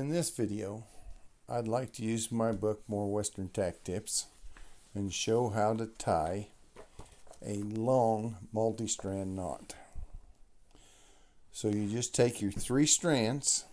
In this video, I'd like to use my book, More Western Tack Tips, and show how to tie a long multi-strand knot. So you just take your 3 strands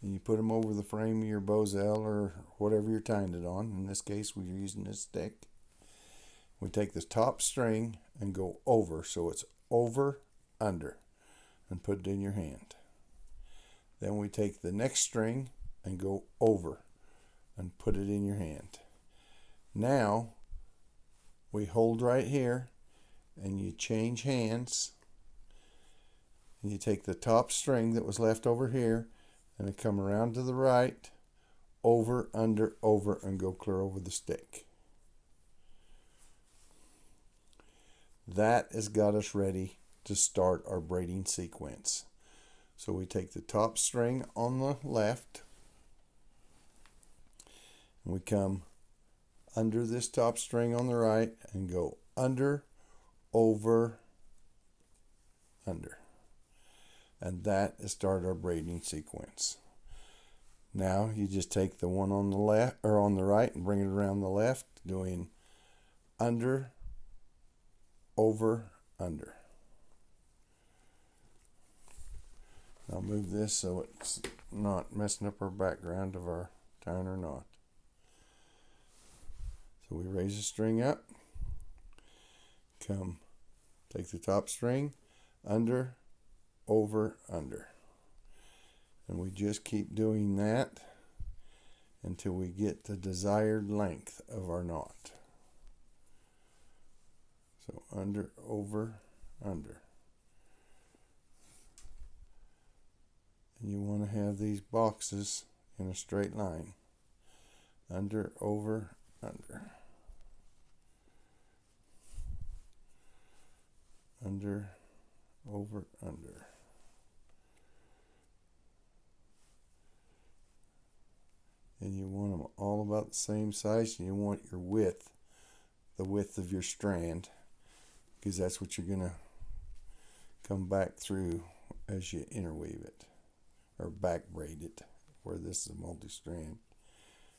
and you put them over the frame of your bowselle or whatever you're tying it on. In this case, we're using this stick. We take the top string and go over, so it's over, under, and put it in your hand. Then we take the next string and go over and put it in your hand. Now we hold right here and you change hands and you take the top string that was left over here and then come around to the right, over, under, over, and go clear over the stick. That has got us ready to start our braiding sequence. So we take the top string on the left and we come under this top string on the right and go under, over, under. And that is start our braiding sequence. Now you just take the one on the left or on the right and bring it around the left, doing under, over, under. I'll move this so it's not messing up our background of our tying our knot. So we raise the string up, come take the top string, under, over, under. And we just keep doing that until we get the desired length of our knot. So under, over, under. And you want to have these boxes in a straight line. Under, over, under. Under, over, under. And you want them all about the same size, and you want your width, the width of your strand, because that's what you're going to come back through as you interweave it. Or back braid it, where this is a multi-strand.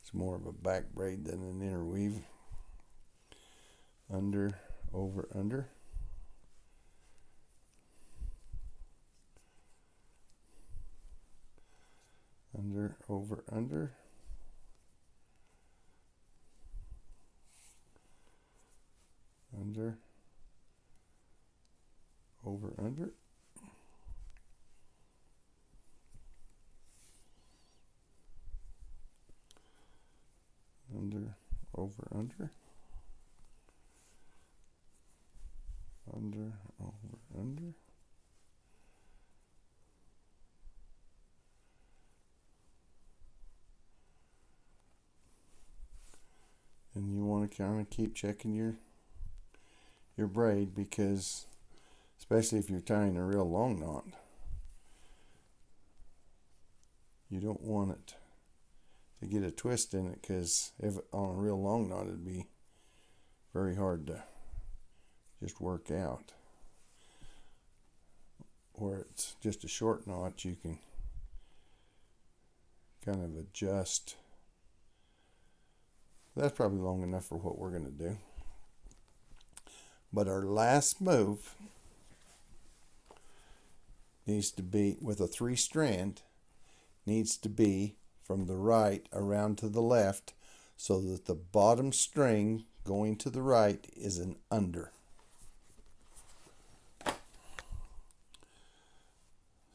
It's more of a back braid than an interweave. Under, over, under. Under, over, under. Under, over, under. Under, over, under. Under, over, under. And you want to kind of keep checking your braid, because especially if you're tying a real long knot, you don't want it to get a twist in it, because if on a real long knot it'd be very hard to just work out. Where it's just a short knot, you can kind of adjust. That's probably long enough for what we're going to do. But our last move needs to be, with a 3 strand, needs to be from the right around to the left, so that the bottom string going to the right is an under.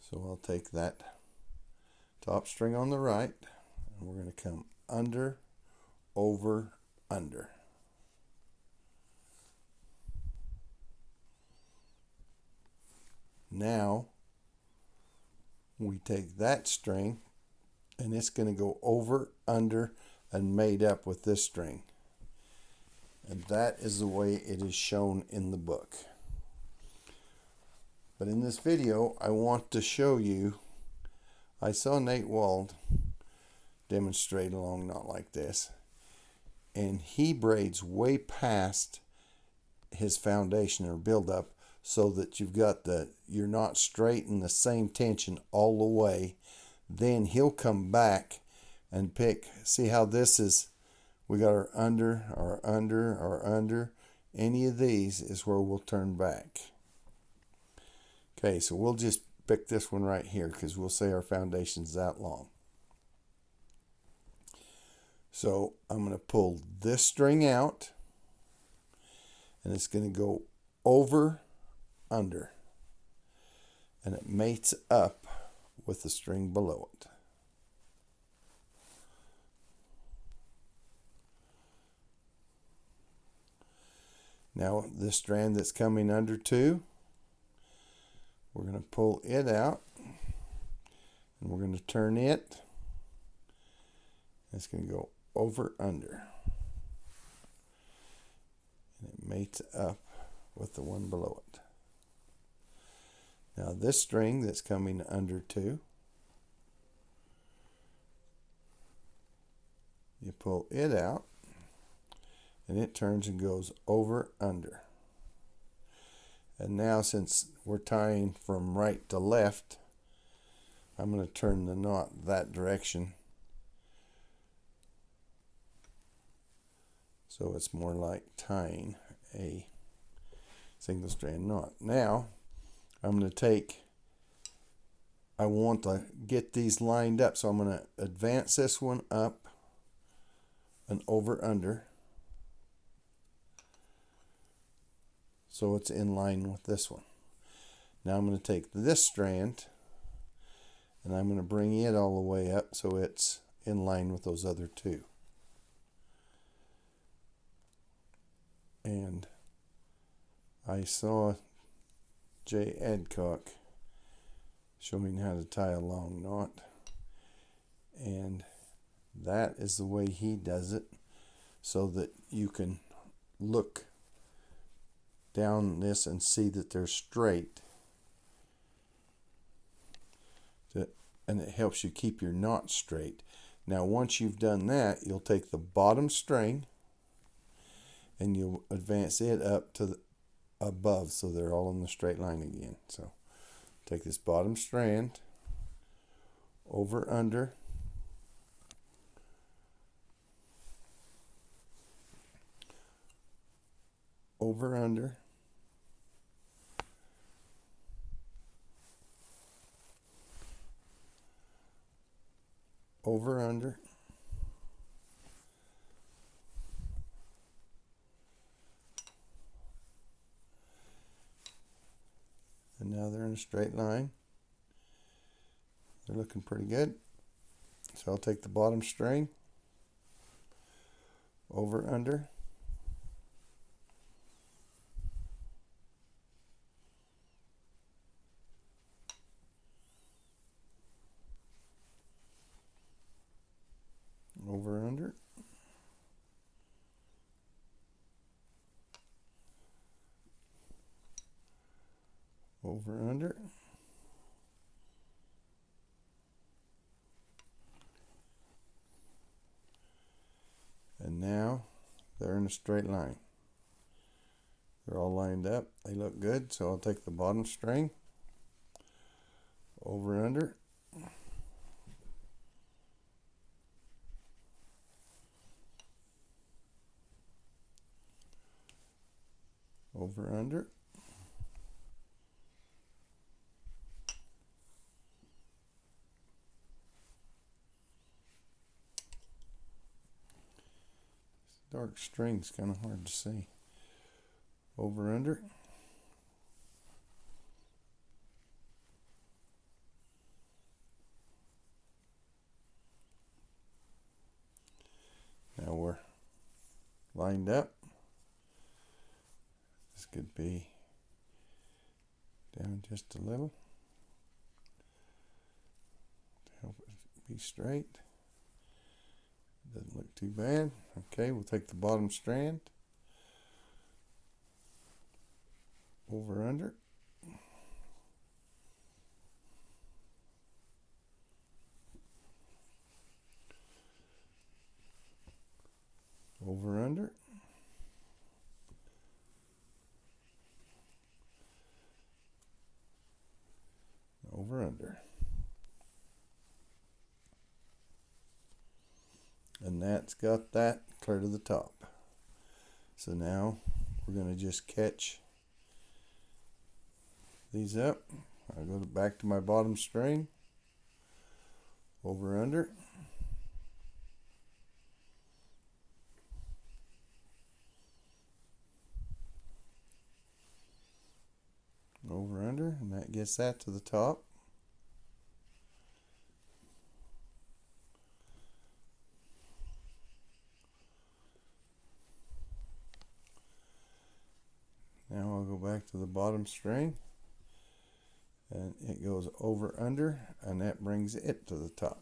So I'll take that top string on the right and we're going to come under, over, under. Now we take that string and it's going to go over, under, and made up with this string. And that is the way it is shown in the book. But in this video, I want to show you, I saw Nate Wald demonstrate a long knot like this, and he braids way past his foundation or build up so that you're not straight in the same tension all the way. Then he'll come back and pick. See how this is, we got our under, our under, our under. Any of these is where we'll turn back. Okay, so we'll just pick this one right here because we'll say our foundation's that long. So I'm going to pull this string out, and it's going to go over, under, and it mates up with the string below it. Now this strand that's coming under 2, we're going to pull it out, and we're going to turn it. It's going to go over, under, and it mates up with the one below it. Now this string that's coming under 2, you pull it out, and it turns and goes over, under. And now, since we're tying from right to left, I'm going to turn the knot that direction, so it's more like tying a single strand knot. Now I'm going to take, I want to get these lined up, so I'm going to advance this one up and over, under, so it's in line with this one. Now I'm going to take this strand, and I'm going to bring it all the way up so it's in line with those other 2. And I saw Jay Adcock showing how to tie a long knot, and that is the way he does it, so that you can look down this and see that they're straight, and it helps you keep your knot straight. Now once you've done that, you'll take the bottom string and you'll advance it up to the above, so they're all in the straight line again. So take this bottom strand, over, under, over, under, over, under, and now they're in a straight line. They're looking pretty good. So I'll take the bottom string, over, under, over, under, over, under, and now they're in a straight line. They're all lined up. They look good. So I'll take the bottom string, over, under, over, under, dark string's kind of hard to see. Over, under, now we're lined up. This could be down just a little to help it be straight. Doesn't look too bad. Okay, we'll take the bottom strand, over, under, over, under, under. And that's got that clear to the top. So now we're going to just catch these up. I'll go back to my bottom string, over under. Over under, and that gets that to the top. Now I'll go back to the bottom string, and it goes over under, and that brings it to the top.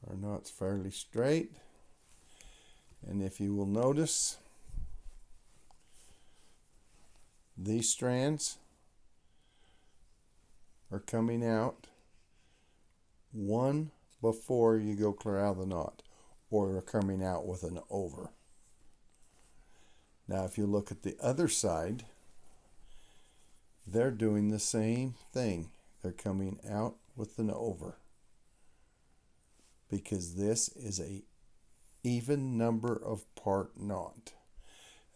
Our knot's fairly straight, and if you will notice, these strands are coming out one before you go clear out of the knot, or are coming out with an over. Now if you look at the other side, they're doing the same thing. They're coming out with an over, because this is a even number of part knot.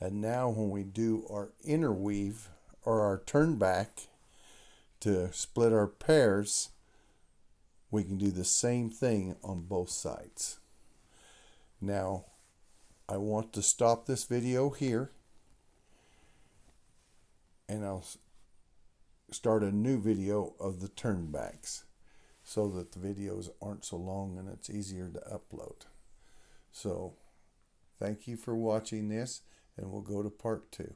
And now when we do our interweave or our turn back to split our pairs, we can do the same thing on both sides. Now I want to stop this video here, and I'll start a new video of the turn backs, so that the videos aren't so long and it's easier to upload. So thank you for watching this, and we'll go to part 2.